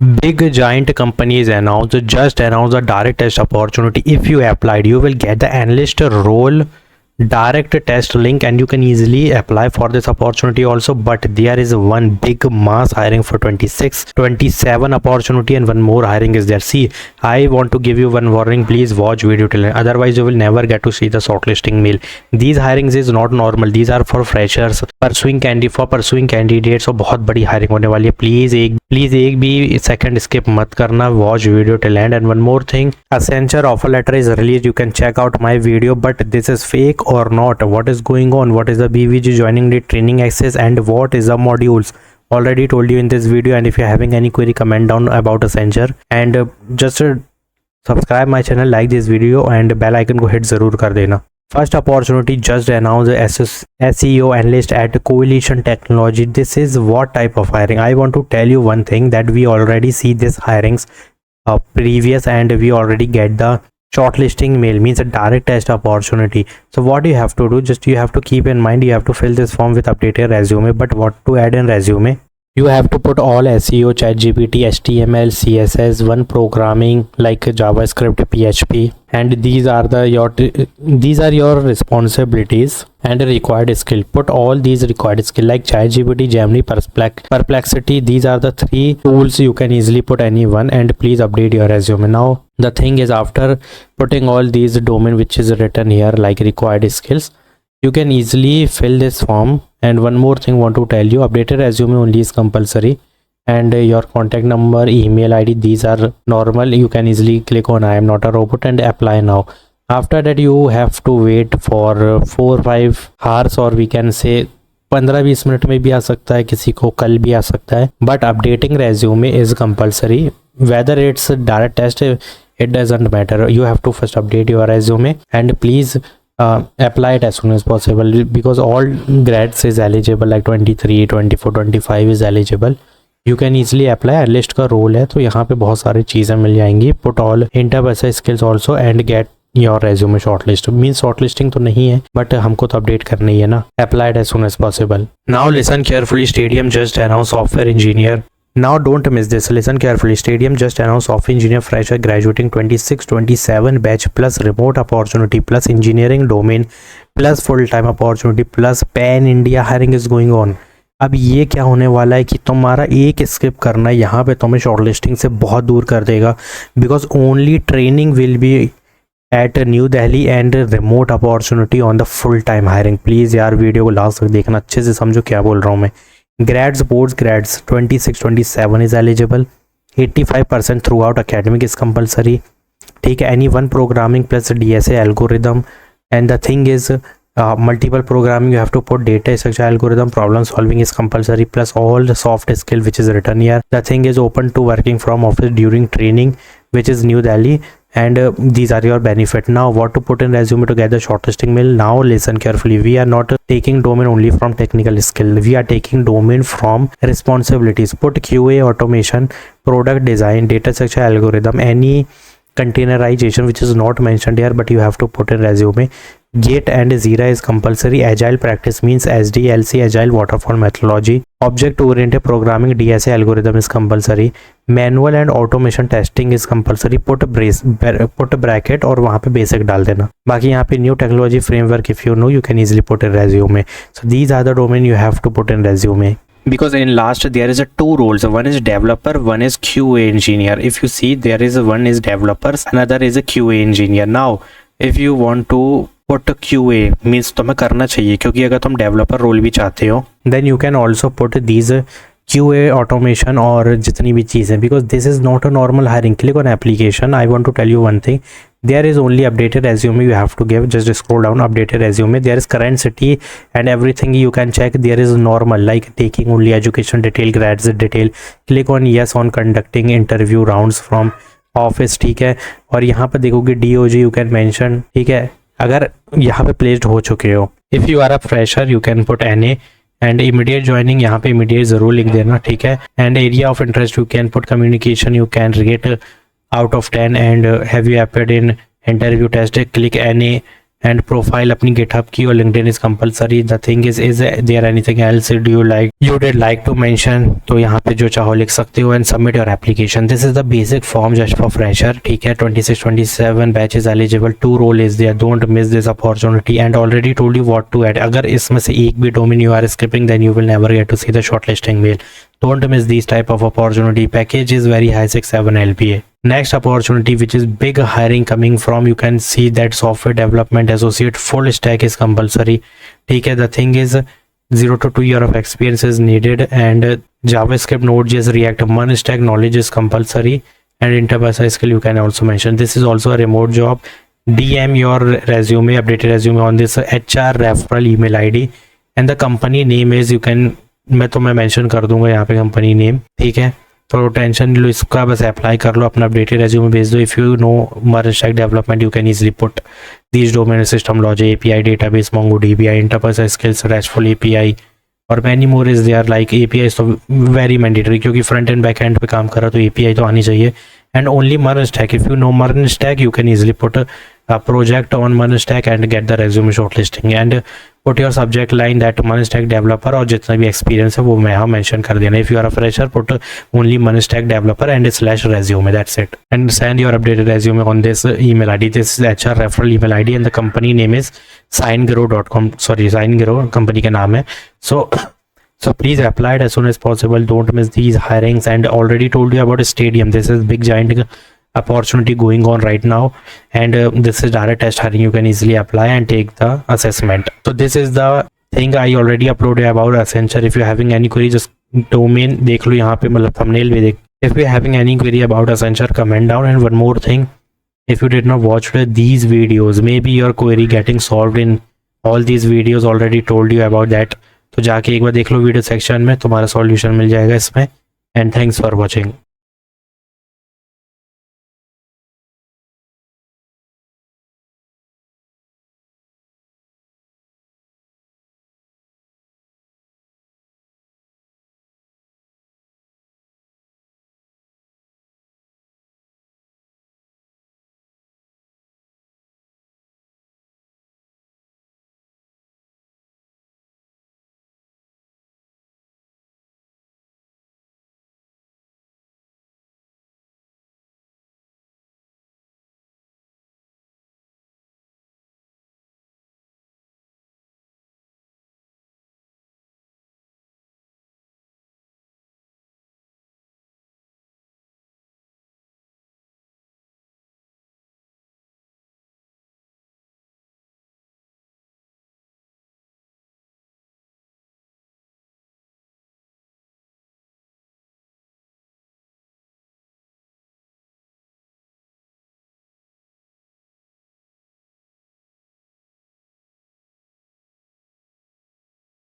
Big giant companies just announced a direct test opportunity. If you applied, you will get the analyst role direct test link and you can easily apply for this opportunity also. But there is one big mass hiring for 26-27 opportunity, and one more hiring is there. See, I want to give you one warning, please watch video till end, otherwise you will never get to see the shortlisting mail. These hirings is not normal, these are for freshers, pursuing candidates. So बहुत बड़ी hiring होने वाली है. Please एक भी second skip मत करना, watch video till and. And one more thing, Accenture offer letter is released, you can check out my video, but this is fake or not, what is going on, what is the BVG joining date, training access, and what is the modules. Already told you in this video, and if you're having any query, comment down about Accenture, and just subscribe my channel, like this video, and bell icon को hit जरूर कर देना. First opportunity just announced, SEO analyst at Coalition Technology. This is what type of hiring? I want to tell you one thing, that we already see this hirings previous, and we already get the shortlisting mail, means a direct test opportunity. So what you have to do, just you have to keep in mind, you have to fill this form with updated resume. But what to add in resume? You have to put all SEO, ChatGPT, HTML, CSS, one programming like JavaScript, PHP, and these are your responsibilities and required skill. Put all these required skill like ChatGPT, Gemini, Perplexity. These are the 3 tools, you can easily put any one, and please update your resume. Now the thing is, after putting all these domain which is written here like required skills, you can easily fill this form. And one more thing want to tell you, updated resume only is compulsory, and your contact number, email ID, these are normal. You can easily click on I am not a robot and apply now. After that you have to wait for 4-5 hours, or we can say 15-20 minute में भी आ सकता है, किसी को कल भी आ सकता है. But updating resume is compulsory, whether it's direct test, it doesn't matter. You have to first update your resume, and please apply it as soon as possible, because all grads is eligible, like 23, 24, 25 is eligible. You can easily apply. Analyst का role है, तो यहाँ पे बहुत सारी चीज़ें मिल जाएंगी. Put all interview skills also and get your resume shortlist. Means shortlisting तो नहीं है, बट हमको तो अपडेट करनी है ना. Applied as soon as possible. Now listen carefully, stadium just announce software engineer. Now don't miss this, listen carefully. Stadium just announced software engineer fresher graduating 26-27 batch plus remote opportunity plus engineering domain plus full-time opportunity plus pan India hiring is going on. अब ये क्या होने वाला है कि तुम्हारा एक skip करना यहाँ पे तुम्हें शॉर्टलिस्टिंग से बहुत दूर कर देगा, because only training will be at New Delhi and remote opportunity on the full time hiring. Please यार वीडियो को लास्ट तक देखना, अच्छे से समझो क्या बोल रहा हूँ मैं. Grads, post grads 26-27 is eligible. 85% throughout academic is compulsory. ठीक है. Any one programming plus DSA algorithm, and the thing is multiple programming, you have to put data structure algorithm, problem solving is compulsory, plus all the soft skill which is written here. The thing is open to working from office during training, which is New Delhi, and these are your benefit. Now what to put in resume to get the shortlisting mail? Now listen carefully, we are not taking domain only from technical skill, we are taking domain from responsibilities. Put QA, automation, product design, data structure algorithm, any containerization which is not mentioned here, but you have to put in resume. Git and Jira is compulsory. Agile practice means SDLC, agile waterfall methodology. Object oriented programming, DSA algorithm is compulsory. Manual and automation testing is compulsory. Put bracket और वहाँ पे basic डाल देना. बाकी यहाँ पे new technology framework, if you know, you can easily put in resume. So these are the domain you have to put in resume. Because in last there is a 2 roles, one is developer, one is QA engineer. If you see, there is one is developers, another is a QA engineer. Now if you want to put QA, means तुम्हें करना चाहिए, क्योंकि अगर तुम developer role भी चाहते हो, then you can also put these QA automation और जितनी भी चीज़ें, because this is not a normal hiring. Click on application. I want to tell you one thing, there is only updated resume you have to give. Just scroll down, updated resume, there is current city and everything you can check. There is normal, like taking only education detail, grads detail. Click on yes on conducting interview rounds from office. ठीक है. और यहाँ पर देखोगे DOG you can mention. ठीक है. अगर यहाँ पे प्लेस्ड हो चुके हो, if you are a fresher you can put NA, and immediate joining यहाँ पे इमीडिएट ज़रूर लिख देना. ठीक है. And area of interest you can put communication, you can rate out of 10, and have you appeared in interview test, click NA, and profile अपनी GitHub की और LinkedIn is compulsory. The thing is there anything else do you did like to mention, तो यहाँ पे जो चाहो लिख सकते हो. And submit your application. This is the basic form just for fresher. ठीक है, 26-27 batch is eligible, 2 role is there, don't miss this opportunity. And already told you what to add. अगर इसमें से एक भी domain you are skipping then you will never get to see the shortlisting mail. Don't miss these type of opportunity. Package is very high, 6-7 LPA. Next opportunity which is big hiring coming from, you can see that software development associate full stack is compulsory. ठीक है, the thing is 0 to 2 year of experience is needed and JavaScript, Node.js, React, one stack knowledge is compulsory and interpersonal skill you can also mention. This is also a remote job. DM your resume, updated resume on this HR referral email ID and the company name is, you can मैं mention कर दूंगा यहाँ पे company name. ठीक है, तो tension नहीं लो, इसका बस अप्लाई कर लो, अपना अपडेटेड रेज्यूमे भेज दो. If you know merge stack development you can easily put these domain system logic, API database, MongoDB, interpersonal skills, RESTful API और many more is there. Like API तो very mandatory, क्योंकि front end back end पे काम कर रहा तो API तो आनी चाहिए. And only merge stack, if you know merge stack you can easily put a project on Munstack and get the resume shortlisting and put your subject line that Munstack developer और जितना भी experience है वो मैं यहाँ mention कर देना. If you are a fresher put only Munstack developer and /resume, that's it. And send your updated resume on this email ID. This is HR referral email ID and the company name is signgrow.com. sorry, signgrow company का नाम है. So please apply it as soon as possible. Don't miss these hirings. And already told you about Stadium. This is big giant opportunity going on right now and this is direct test hiring. You can easily apply and take the assessment. So this is the thing I already uploaded about Accenture. If you're having any query, just domain देख लो यहाँ पे, मतलब thumbnail भी देख. If you're having any query about Accenture, comment down. And one more thing, if you did not watch these videos, maybe your query getting solved in all these videos. Already told you about that. तो जाके एक बार देख लो video section में, तुम्हारा solution मिल जाएगा इसमें. And thanks for watching.